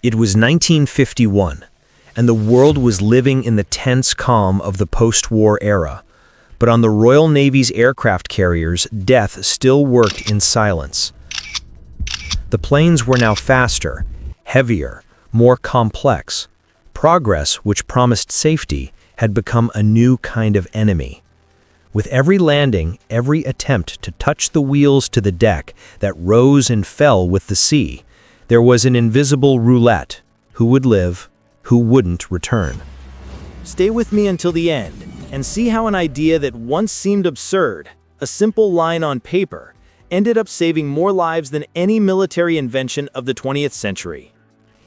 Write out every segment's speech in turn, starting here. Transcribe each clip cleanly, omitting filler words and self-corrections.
It was 1951, and the world was living in the tense calm of the post-war era. But on the Royal Navy's aircraft carriers, death still worked in silence. The planes were now faster, heavier, more complex. Progress, which promised safety, had become a new kind of enemy. With every landing, every attempt to touch the wheels to the deck that rose and fell with the sea, there was an invisible roulette. Who would live, who wouldn't return? Stay with me until the end and see how an idea that once seemed absurd, a simple line on paper, ended up saving more lives than any military invention of the 20th century.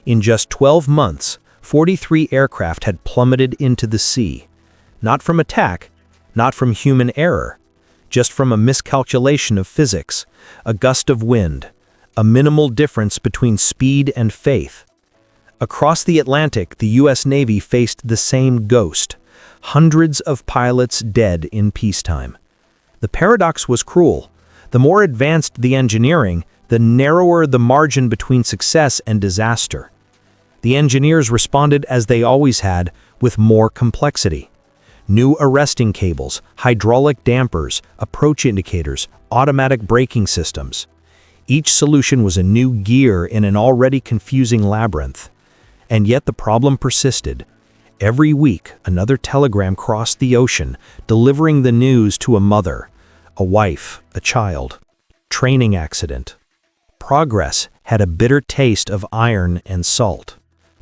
In just 12 months, 43 aircraft had plummeted into the sea. Not from attack, not from human error, just from a miscalculation of physics, a gust of wind, a minimal difference between speed and faith. Across the Atlantic, the U.S. Navy faced the same ghost, hundreds of pilots dead in peacetime. The paradox was cruel. The more advanced the engineering, the narrower the margin between success and disaster. The engineers responded as they always had, with more complexity. New arresting cables, hydraulic dampers, approach indicators, automatic braking systems. Each solution was a new gear in an already confusing labyrinth. And yet the problem persisted. Every week, another telegram crossed the ocean, delivering the news to a mother, a wife, a child. Training accident. Progress had a bitter taste of iron and salt.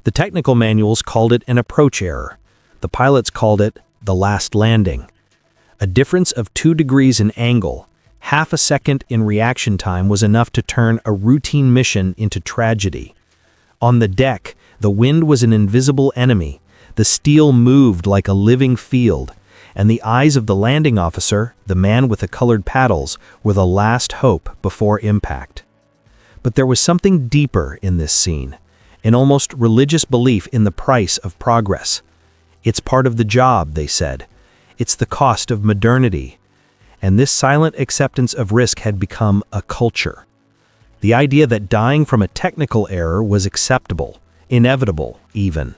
The technical manuals called it an approach error. The pilots called it the last landing. A difference of 2 degrees in angle, half a second in reaction time was enough to turn a routine mission into tragedy. On the deck, the wind was an invisible enemy. The steel moved like a living field, and the eyes of the landing officer, the man with the colored paddles, were the last hope before impact. But there was something deeper in this scene, an almost religious belief in the price of progress. It's part of the job, they said. It's the cost of modernity. And this silent acceptance of risk had become a culture. The idea that dying from a technical error was acceptable, inevitable even.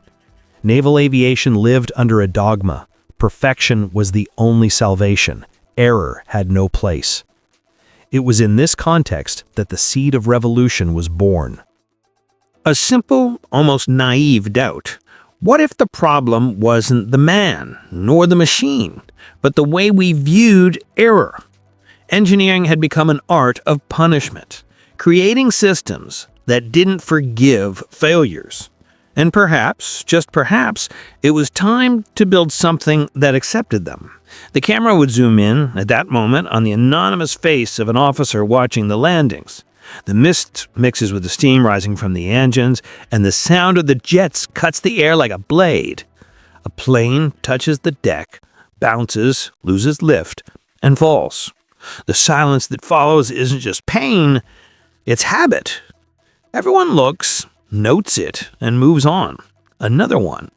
Naval aviation lived under a dogma. Perfection was the only salvation. Error had no place. It was in this context that the seed of revolution was born. A simple, almost naive doubt. What if the problem wasn't the man, nor the machine, but the way we viewed error? Engineering had become an art of punishment, creating systems that didn't forgive failures. And perhaps, just perhaps, it was time to build something that accepted them. The camera would zoom in, at that moment, on the anonymous face of an officer watching the landings. The mist mixes with the steam rising from the engines, and the sound of the jets cuts the air like a blade. A plane touches the deck, bounces, loses lift, and falls. The silence that follows isn't just pain, it's habit. Everyone looks, notes it, and moves on. Another one.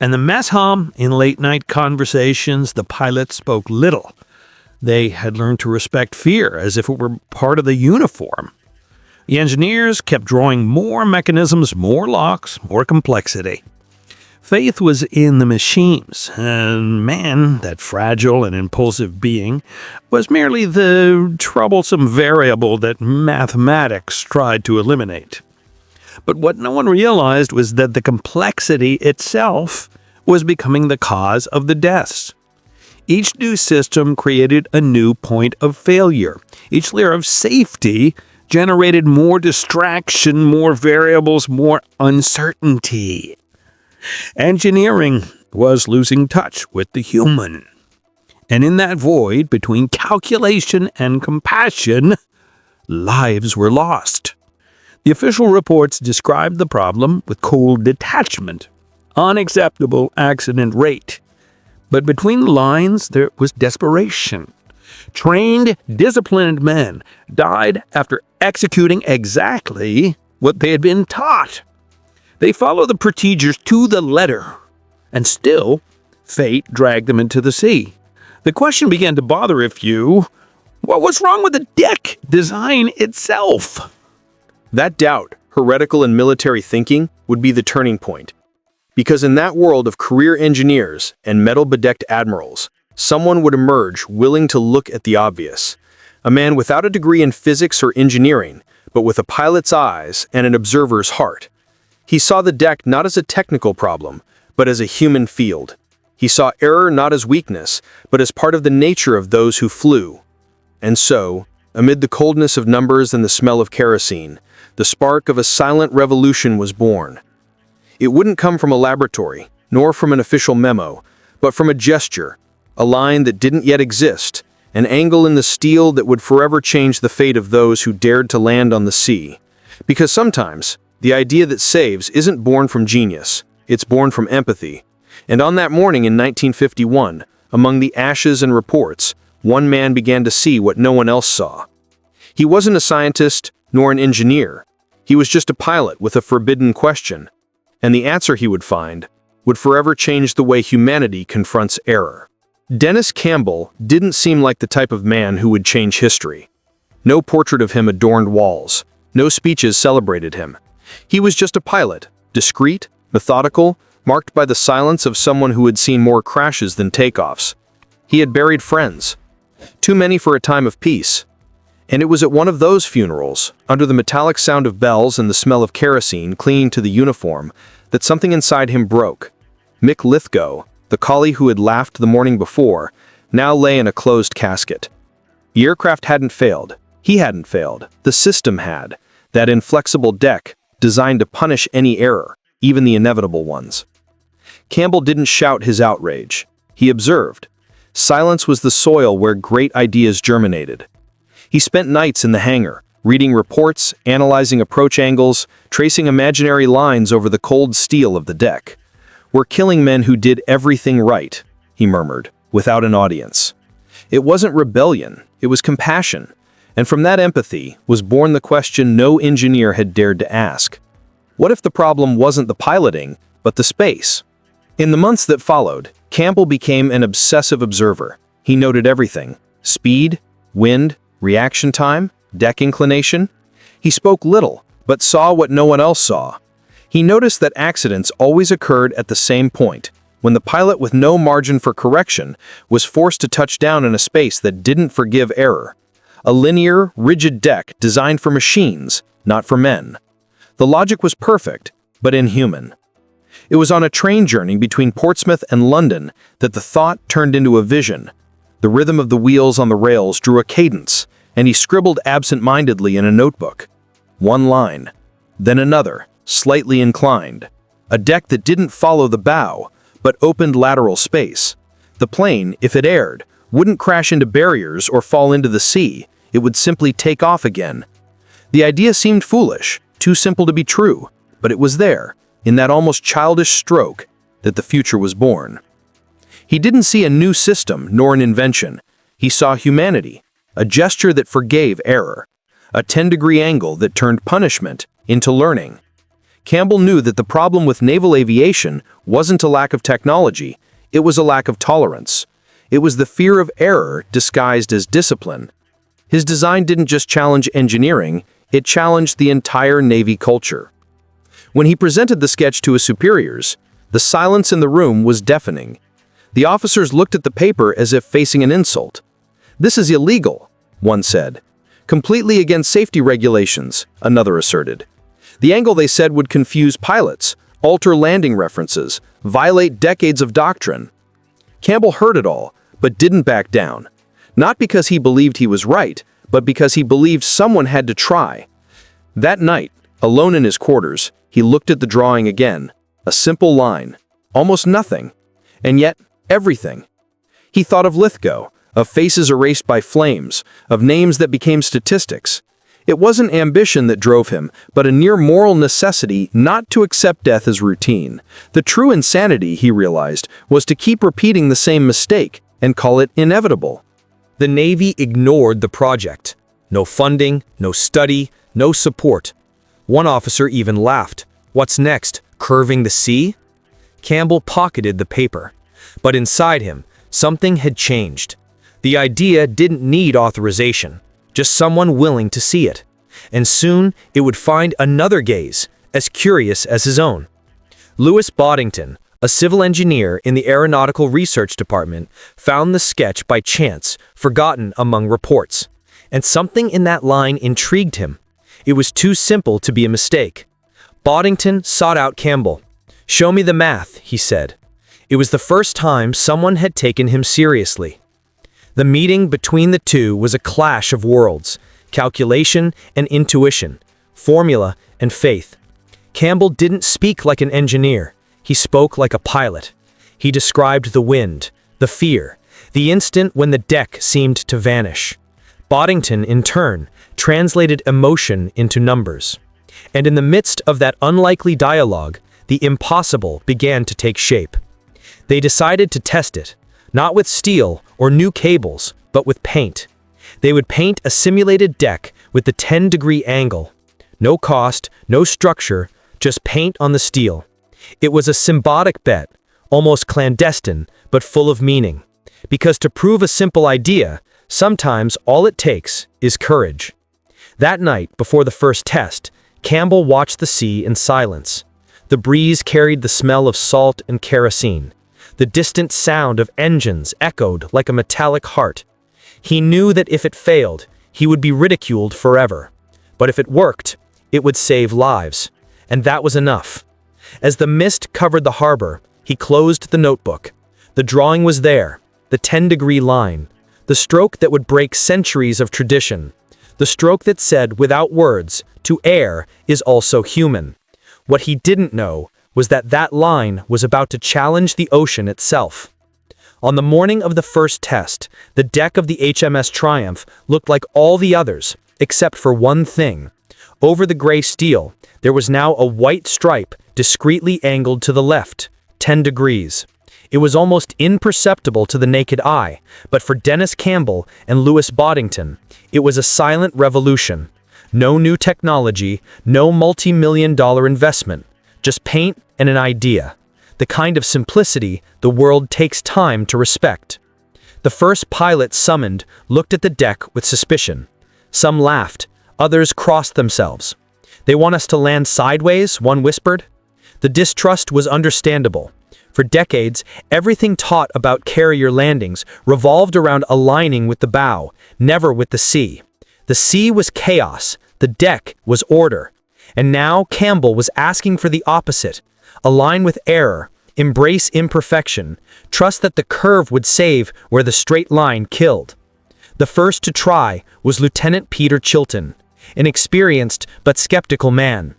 And the mess hall, in late-night conversations, the pilots spoke little. They had learned to respect fear as if it were part of the uniform. The engineers kept drawing more mechanisms, more locks, more complexity. Faith was in the machines, and man, that fragile and impulsive being, was merely the troublesome variable that mathematics tried to eliminate. But what no one realized was that the complexity itself was becoming the cause of the deaths. Each new system created a new point of failure. Each layer of safety generated more distraction, more variables, more uncertainty. Engineering was losing touch with the human. And in that void between calculation and compassion, lives were lost. The official reports described the problem with cold detachment, unacceptable accident rate. But between the lines, there was desperation. Trained, disciplined men died after executing exactly what they had been taught. They followed the procedures to the letter, and still, fate dragged them into the sea. The question began to bother a few. What was wrong with the deck design itself? That doubt heretical and military thinking would be the turning point. Because in that world of career engineers and metal-bedecked admirals, someone would emerge willing to look at the obvious. A man without a degree in physics or engineering, but with a pilot's eyes and an observer's heart. He saw the deck not as a technical problem, but as a human field. He saw error not as weakness, but as part of the nature of those who flew. And so, amid the coldness of numbers and the smell of kerosene, the spark of a silent revolution was born. It wouldn't come from a laboratory, nor from an official memo, but from a gesture, a line that didn't yet exist, an angle in the steel that would forever change the fate of those who dared to land on the sea. Because sometimes, the idea that saves isn't born from genius, it's born from empathy. And on that morning in 1951, among the ashes and reports, one man began to see what no one else saw. He wasn't a scientist, nor an engineer. He was just a pilot with a forbidden question. And the answer he would find would forever change the way humanity confronts error. Dennis Campbell didn't seem like the type of man who would change history. No portrait of him adorned walls. No speeches celebrated him. He was just a pilot, discreet, methodical, marked by the silence of someone who had seen more crashes than takeoffs. He had buried friends. Too many for a time of peace. And it was at one of those funerals, under the metallic sound of bells and the smell of kerosene clinging to the uniform, that something inside him broke. Mick Lithgow, the collie who had laughed the morning before, now lay in a closed casket. The aircraft hadn't failed. He hadn't failed. The system had. That inflexible deck, designed to punish any error, even the inevitable ones. Campbell didn't shout his outrage. He observed. Silence was the soil where great ideas germinated. He spent nights in the hangar, reading reports, analyzing approach angles, tracing imaginary lines over the cold steel of the deck. "We're killing men who did everything right," he murmured, without an audience. It wasn't rebellion, it was compassion. And from that empathy was born the question no engineer had dared to ask. What if the problem wasn't the piloting, but the space? In the months that followed, Campbell became an obsessive observer. He noted everything: speed, wind, reaction time, deck inclination. He spoke little, but saw what no one else saw. He noticed that accidents always occurred at the same point, when the pilot with no margin for correction was forced to touch down in a space that didn't forgive error. A linear, rigid deck designed for machines, not for men. The logic was perfect, but inhuman. It was on a train journey between Portsmouth and London that the thought turned into a vision. The rhythm of the wheels on the rails drew a cadence, and he scribbled absent-mindedly in a notebook. One line, then another, slightly inclined. A deck that didn't follow the bow, but opened lateral space. The plane, if it erred, wouldn't crash into barriers or fall into the sea. It would simply take off again. The idea seemed foolish, too simple to be true, but it was there, in that almost childish stroke, that the future was born. He didn't see a new system nor an invention. He saw humanity, a gesture that forgave error, a 10-degree angle that turned punishment into learning. Campbell knew that the problem with naval aviation wasn't a lack of technology, it was a lack of tolerance. It was the fear of error disguised as discipline. His design didn't just challenge engineering, it challenged the entire Navy culture. When he presented the sketch to his superiors, the silence in the room was deafening. The officers looked at the paper as if facing an insult. "This is illegal," one said. "Completely against safety regulations," another asserted. The angle, they said, would confuse pilots, alter landing references, violate decades of doctrine. Campbell heard it all, but didn't back down. Not because he believed he was right, but because he believed someone had to try. That night, alone in his quarters, he looked at the drawing again. A simple line. Almost nothing. And yet, everything. He thought of Lithgow, of faces erased by flames, of names that became statistics. It wasn't ambition that drove him, but a near moral necessity not to accept death as routine. The true insanity, he realized, was to keep repeating the same mistake and call it inevitable. The Navy ignored the project. No funding, no study, no support. One officer even laughed. "What's next? Curving the sea?" Campbell pocketed the paper. But inside him, something had changed. The idea didn't need authorization, just someone willing to see it. and soon it would find another gaze, as curious as his own. Louis Boddington, a civil engineer in the Aeronautical Research Department, found the sketch by chance, forgotten among reports. And something in that line intrigued him. It was too simple to be a mistake. Boddington sought out Campbell. "Show me the math," he said. It was the first time someone had taken him seriously. The meeting between the two was a clash of worlds, calculation and intuition, formula and faith. Campbell didn't speak like an engineer. He spoke like a pilot. He described the wind, the fear, the instant when the deck seemed to vanish. Boddington, in turn, translated emotion into numbers. And in the midst of that unlikely dialogue, the impossible began to take shape. They decided to test it, not with steel or new cables, but with paint. They would paint a simulated deck with the 10-degree angle. No cost, no structure, just paint on the steel. It was a symbolic bet, almost clandestine, but full of meaning. Because to prove a simple idea, sometimes all it takes is courage. That night, before the first test, Campbell watched the sea in silence. The breeze carried the smell of salt and kerosene. The distant sound of engines echoed like a metallic heart. He knew that if it failed, he would be ridiculed forever. But if it worked, it would save lives. And that was enough. As the mist covered the harbor, he closed the notebook. The drawing was there, the 10-degree line, the stroke that would break centuries of tradition, the stroke that said, without words, to err is also human. What he didn't know was that that line was about to challenge the ocean itself. On the morning of the first test, the deck of the HMS Triumph looked like all the others, except for one thing. Over the gray steel, there was now a white stripe discreetly angled to the left, 10 degrees. It was almost imperceptible to the naked eye, but for Dennis Campbell and Louis Boddington, it was a silent revolution. No new technology, no multi-million-dollar investment, just paint and an idea. The kind of simplicity the world takes time to respect. The first pilot summoned looked at the deck with suspicion. Some laughed, others crossed themselves. "They want us to land sideways," one whispered. The distrust was understandable. For decades, everything taught about carrier landings revolved around aligning with the bow, never with the sea. The sea was chaos, the deck was order. And now Campbell was asking for the opposite. Align with error, embrace imperfection, trust that the curve would save where the straight line killed. The first to try was Lieutenant Peter Chilton, an experienced but skeptical man.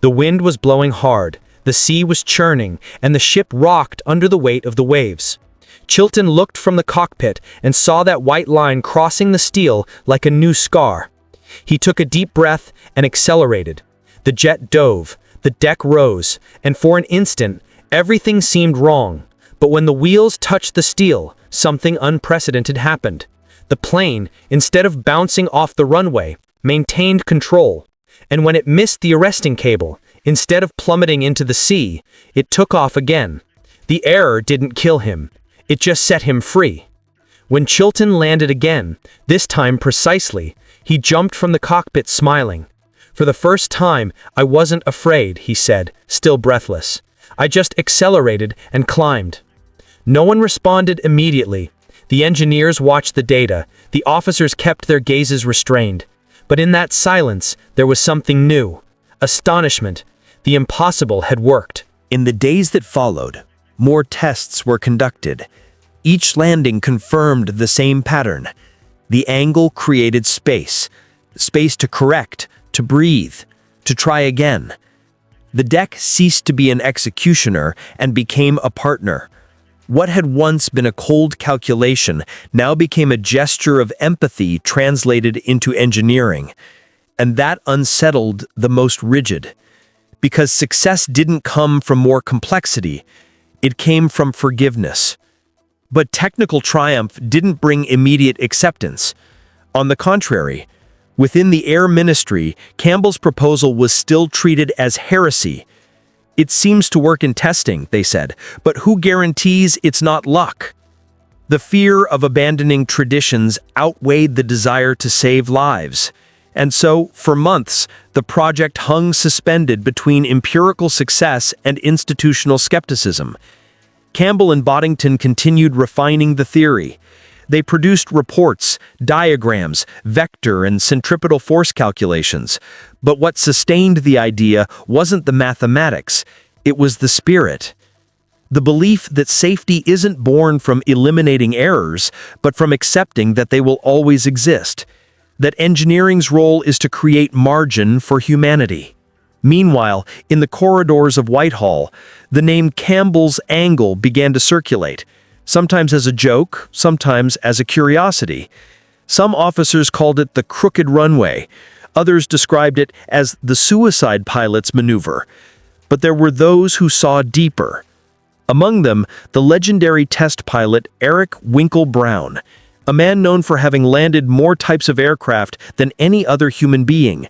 The wind was blowing hard, the sea was churning, and the ship rocked under the weight of the waves. Chilton looked from the cockpit and saw that white line crossing the steel like a new scar. He took a deep breath and accelerated. The jet dove, the deck rose, and for an instant, everything seemed wrong. But when the wheels touched the steel, something unprecedented happened. The plane, instead of bouncing off the runway, maintained control. And when it missed the arresting cable, instead of plummeting into the sea, it took off again. The error didn't kill him. It just set him free. When Chilton landed again, this time precisely, he jumped from the cockpit smiling. "For the first time, I wasn't afraid," he said, still breathless. "I just accelerated and climbed." No one responded immediately. The engineers watched the data. The officers kept their gazes restrained. But in that silence, there was something new. Astonishment. The impossible had worked. In the days that followed, more tests were conducted. Each landing confirmed the same pattern. The angle created space. Space to correct, to breathe, to try again. The deck ceased to be an executioner and became a partner. What had once been a cold calculation now became a gesture of empathy translated into engineering. And that unsettled the most rigid. Because success didn't come from more complexity, it came from forgiveness. But technical triumph didn't bring immediate acceptance. On the contrary, within the Air Ministry, Campbell's proposal was still treated as heresy. "It seems to work in testing," they said, "but who guarantees it's not luck?" The fear of abandoning traditions outweighed the desire to save lives. And so, for months, the project hung suspended between empirical success and institutional skepticism. Campbell and Boddington continued refining the theory. They produced reports, diagrams, vector and centripetal force calculations. But what sustained the idea wasn't the mathematics, it was the spirit. The belief that safety isn't born from eliminating errors, but from accepting that they will always exist. That engineering's role is to create margin for humanity. Meanwhile, in the corridors of Whitehall, the name Campbell's angle began to circulate, sometimes as a joke, sometimes as a curiosity. Some officers called it the crooked runway. Others described it as the suicide pilot's maneuver. But there were those who saw deeper. Among them, the legendary test pilot Eric Winkle Brown, a man known for having landed more types of aircraft than any other human being.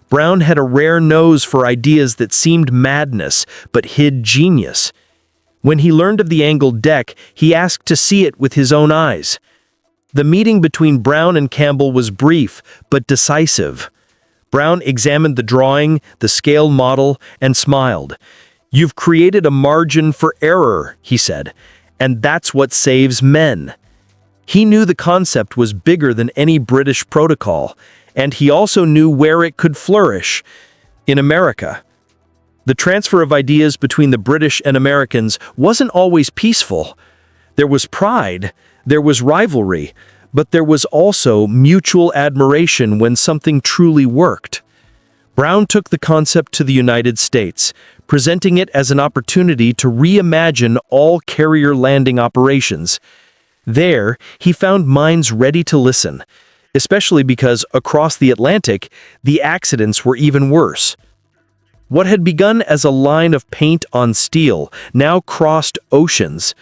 Brown had a rare nose for ideas that seemed madness, but hid genius. When he learned of the angled deck, he asked to see it with his own eyes. The meeting between Brown and Campbell was brief, but decisive. Brown examined the drawing, the scale model, and smiled. "You've created a margin for error," he said, "and that's what saves men." He knew the concept was bigger than any British protocol, and he also knew where it could flourish: in America. The transfer of ideas between the British and Americans wasn't always peaceful. There was pride, there was rivalry, but there was also mutual admiration when something truly worked. Brown took the concept to the United States, presenting it as an opportunity to reimagine all carrier landing operations. There, he found minds ready to listen, especially because across the Atlantic, the accidents were even worse. What had begun as a line of paint on steel now crossed oceans,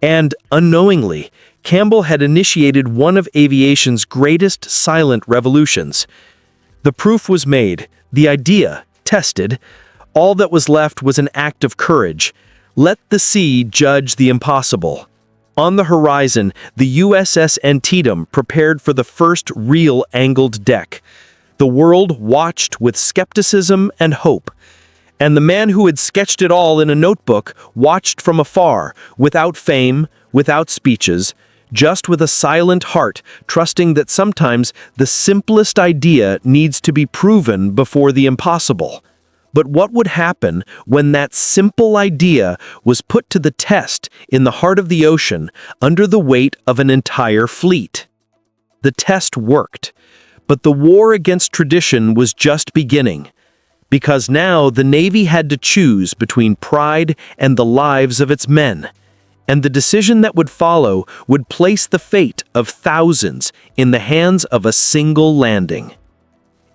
and, unknowingly, Campbell had initiated one of aviation's greatest silent revolutions. The proof was made, the idea tested. All that was left was an act of courage. Let the sea judge the impossible. On the horizon, the USS Antietam prepared for the first real angled deck. The world watched with skepticism and hope. And the man who had sketched it all in a notebook watched from afar, without fame, without speeches, just with a silent heart, trusting that sometimes the simplest idea needs to be proven before the impossible. But what would happen when that simple idea was put to the test in the heart of the ocean under the weight of an entire fleet? The test worked, but the war against tradition was just beginning, because now the Navy had to choose between pride and the lives of its men, and the decision that would follow would place the fate of thousands in the hands of a single landing.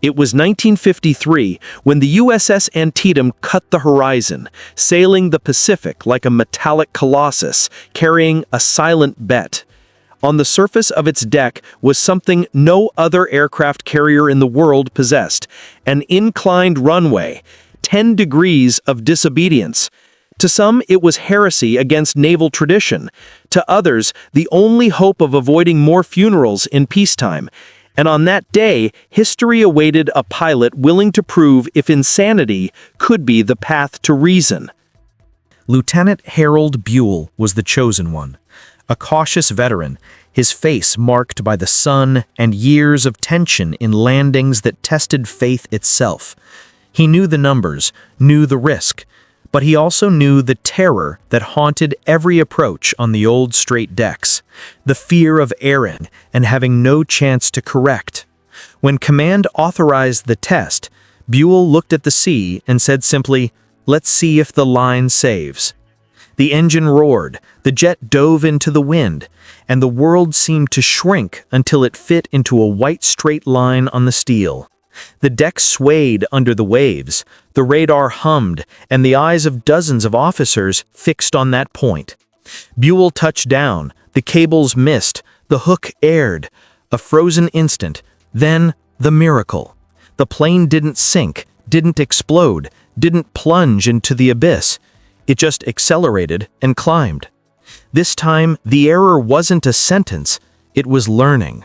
It was 1953 when the USS Antietam cut the horizon, sailing the Pacific like a metallic colossus, carrying a silent bet. On the surface of its deck was something no other aircraft carrier in the world possessed: an inclined runway, 10 degrees of disobedience. To some, it was heresy against naval tradition. To others, the only hope of avoiding more funerals in peacetime. And on that day, history awaited a pilot willing to prove if insanity could be the path to reason. Lieutenant Harold Buell was the chosen one, a cautious veteran, his face marked by the sun and years of tension in landings that tested faith itself. He knew the numbers, knew the risk, but he also knew the terror that haunted every approach on the old straight decks, the fear of erring and having no chance to correct. When command authorized the test, Buell looked at the sea and said simply, "Let's see if the line saves." The engine roared, the jet dove into the wind, and the world seemed to shrink until it fit into a white straight line on the steel. The deck swayed under the waves, the radar hummed, and the eyes of dozens of officers fixed on that point. Buell touched down, the cables missed, the hook aired. A frozen instant, then the miracle. The plane didn't sink, didn't explode, didn't plunge into the abyss. It just accelerated and climbed. This time, the error wasn't a sentence, it was learning.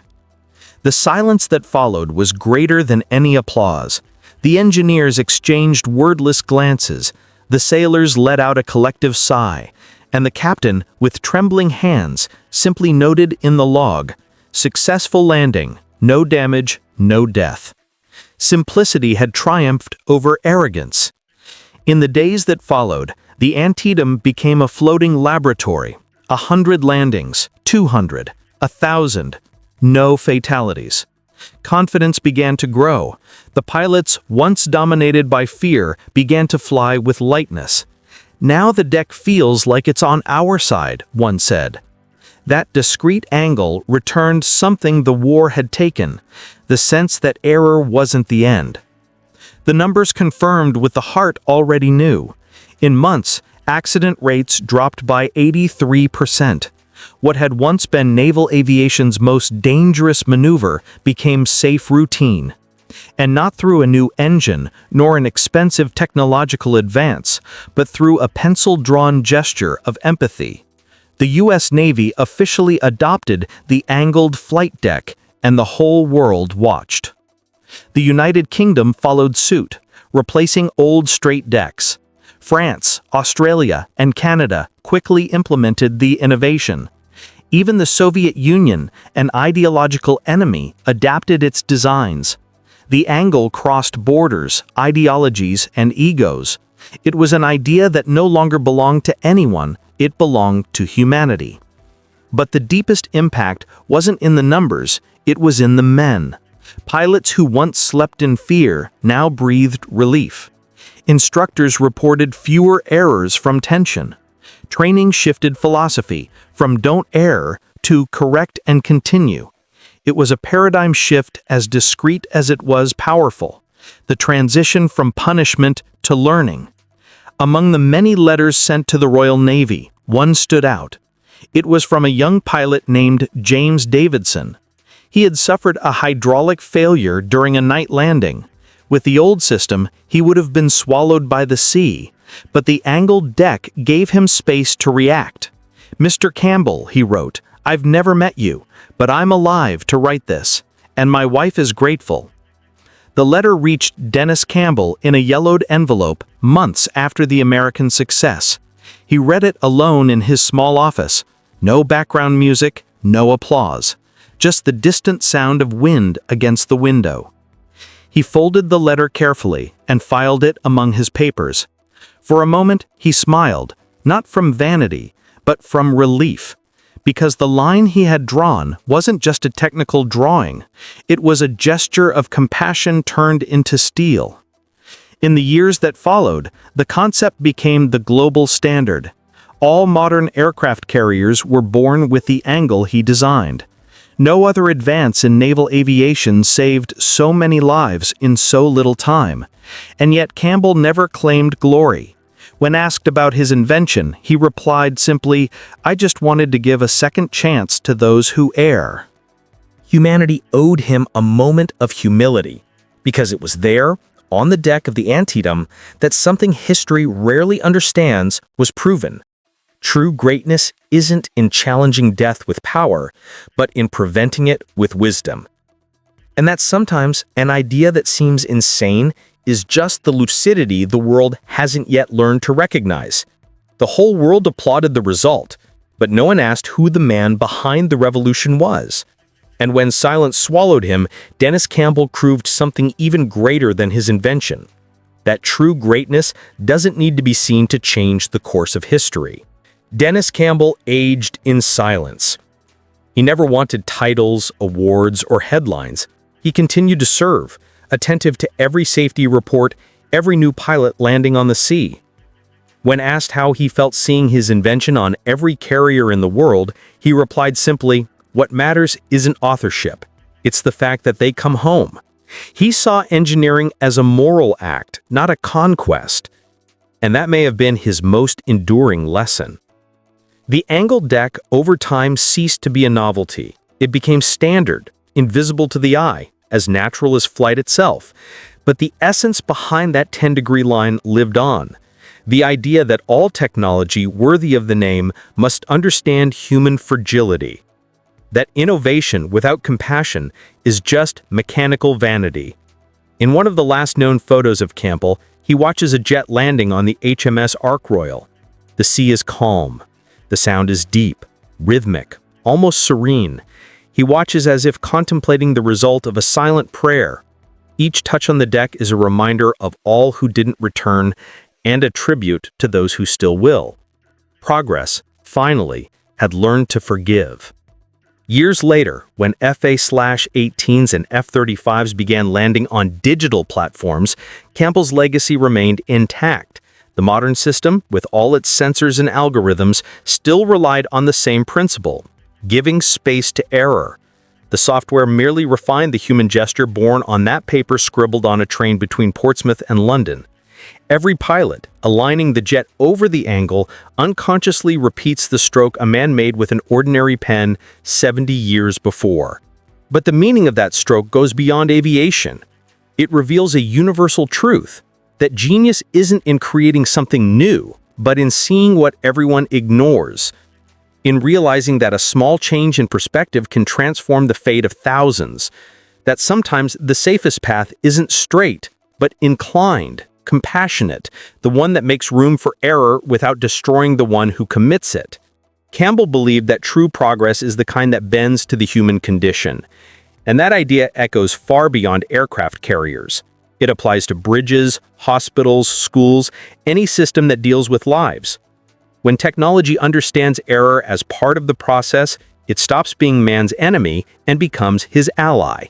The silence that followed was greater than any applause. The engineers exchanged wordless glances, the sailors let out a collective sigh, and the captain, with trembling hands, simply noted in the log, "Successful landing, no damage, no death." Simplicity had triumphed over arrogance. In the days that followed, the Antietam became a floating laboratory. 100 landings, 200, 1,000, no fatalities. Confidence began to grow. The pilots, once dominated by fear, began to fly with lightness. "Now the deck feels like it's on our side," one said. That discreet angle returned something the war had taken, the sense that error wasn't the end. The numbers confirmed what the heart already knew. In months, accident rates dropped by 83%. What had once been naval aviation's most dangerous maneuver became safe routine. And not through a new engine, nor an expensive technological advance, but through a pencil-drawn gesture of empathy. The U.S. Navy officially adopted the angled flight deck, and the whole world watched. The United Kingdom followed suit, replacing old straight decks. France, Australia, and Canada quickly implemented the innovation. Even the Soviet Union, an ideological enemy, adapted its designs. The angle crossed borders, ideologies, and egos. It was an idea that no longer belonged to anyone, it belonged to humanity. But the deepest impact wasn't in the numbers, it was in the men. Pilots who once slept in fear now breathed relief. Instructors reported fewer errors from tension. Training shifted philosophy from "don't err" to "correct and continue." It was a paradigm shift as discreet as it was powerful, the transition from punishment to learning. Among the many letters sent to the Royal Navy, one stood out. It was from a young pilot named James Davidson. He had suffered a hydraulic failure during a night landing. With the old system, he would have been swallowed by the sea, but the angled deck gave him space to react. "Mr. Campbell," he wrote, "I've never met you, but I'm alive to write this, and my wife is grateful." The letter reached Dennis Campbell in a yellowed envelope months after the American success. He read it alone in his small office. No background music, no applause. Just the distant sound of wind against the window. He folded the letter carefully and filed it among his papers. For a moment, he smiled, not from vanity, but from relief. Because the line he had drawn wasn't just a technical drawing, it was a gesture of compassion turned into steel. In the years that followed, the concept became the global standard. All modern aircraft carriers were born with the angle he designed. No other advance in naval aviation saved so many lives in so little time. And yet Campbell never claimed glory. When asked about his invention, he replied simply, "I just wanted to give a second chance to those who err." Humanity owed him a moment of humility, because it was there, on the deck of the Antietam, that something history rarely understands was proven. True greatness isn't in challenging death with power, but in preventing it with wisdom. And that sometimes an idea that seems insane is just the lucidity the world hasn't yet learned to recognize. The whole world applauded the result, but no one asked who the man behind the revolution was. And when silence swallowed him, Dennis Campbell proved something even greater than his invention. That true greatness doesn't need to be seen to change the course of history. Dennis Campbell aged in silence. He never wanted titles, awards, or headlines. He continued to serve, attentive to every safety report, every new pilot landing on the sea. When asked how he felt seeing his invention on every carrier in the world, he replied simply, "What matters isn't authorship. It's the fact that they come home." He saw engineering as a moral act, not a conquest. And that may have been his most enduring lesson. The angled deck over time ceased to be a novelty. It became standard, invisible to the eye, as natural as flight itself. But the essence behind that 10-degree line lived on. The idea that all technology worthy of the name must understand human fragility. that innovation without compassion is just mechanical vanity. In one of the last known photos of Campbell, he watches a jet landing on the HMS Ark Royal. The sea is calm. The sound is deep, rhythmic, almost serene. He watches as if contemplating the result of a silent prayer. Each touch on the deck is a reminder of all who didn't return and a tribute to those who still will. Progress, finally, had learned to forgive. Years later, when FA-18s and F-35s began landing on digital platforms, Campbell's legacy remained intact. The modern system, with all its sensors and algorithms, still relied on the same principle: giving space to error. The software merely refined the human gesture born on that paper scribbled on a train between Portsmouth and London. Every pilot, aligning the jet over the angle, unconsciously repeats the stroke a man made with an ordinary pen 70 years before. But the meaning of that stroke goes beyond aviation. It reveals a universal truth, that genius isn't in creating something new, but in seeing what everyone ignores, in realizing that a small change in perspective can transform the fate of thousands, that sometimes the safest path isn't straight, but inclined, compassionate, the one that makes room for error without destroying the one who commits it. Campbell believed that true progress is the kind that bends to the human condition, and that idea echoes far beyond aircraft carriers. It applies to bridges, hospitals, schools, any system that deals with lives. When technology understands error as part of the process, it stops being man's enemy and becomes his ally.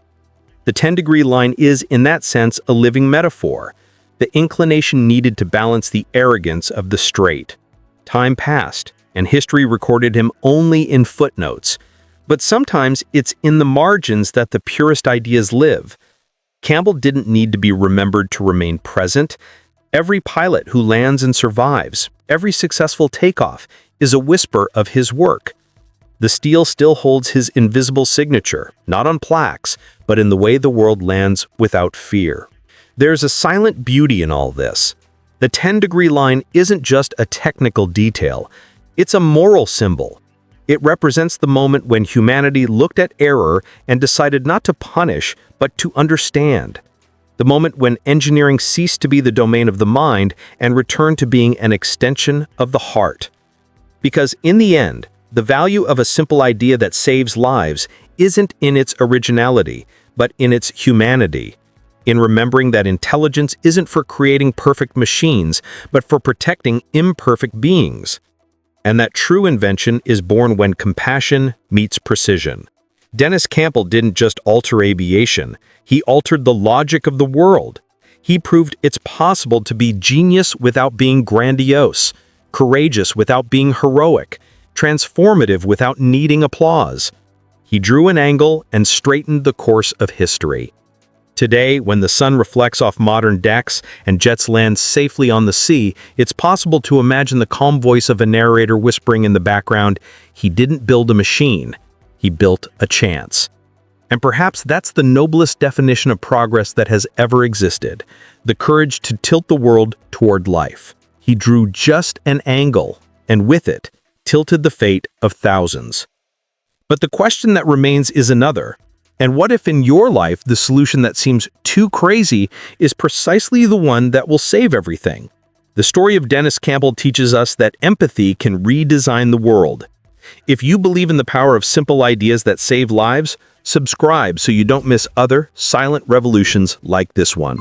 The 10-degree line is, in that sense, a living metaphor, the inclination needed to balance the arrogance of the straight. Time passed, and history recorded him only in footnotes. But sometimes it's in the margins that the purest ideas live. Campbell didn't need to be remembered to remain present. Every pilot who lands and survives, every successful takeoff, is a whisper of his work. The steel still holds his invisible signature, not on plaques, but in the way the world lands without fear. There's a silent beauty in all this. The 10-degree line isn't just a technical detail. It's a moral symbol. It represents the moment when humanity looked at error and decided not to punish, but to understand. The moment when engineering ceased to be the domain of the mind and returned to being an extension of the heart. Because in the end, the value of a simple idea that saves lives isn't in its originality, but in its humanity. In remembering that intelligence isn't for creating perfect machines, but for protecting imperfect beings. And that true invention is born when compassion meets precision. Dennis Campbell didn't just alter aviation, he altered the logic of the world. He proved it's possible to be genius without being grandiose, courageous without being heroic, transformative without needing applause. He drew an angle and straightened the course of history. Today, when the sun reflects off modern decks and jets land safely on the sea, it's possible to imagine the calm voice of a narrator whispering in the background, "He didn't build a machine, he built a chance." And perhaps that's the noblest definition of progress that has ever existed, the courage to tilt the world toward life. He drew just an angle, and with it, tilted the fate of thousands. But the question that remains is another. And what if in your life the solution that seems too crazy is precisely the one that will save everything? The story of Dennis Campbell teaches us that empathy can redesign the world. If you believe in the power of simple ideas that save lives, subscribe so you don't miss other silent revolutions like this one.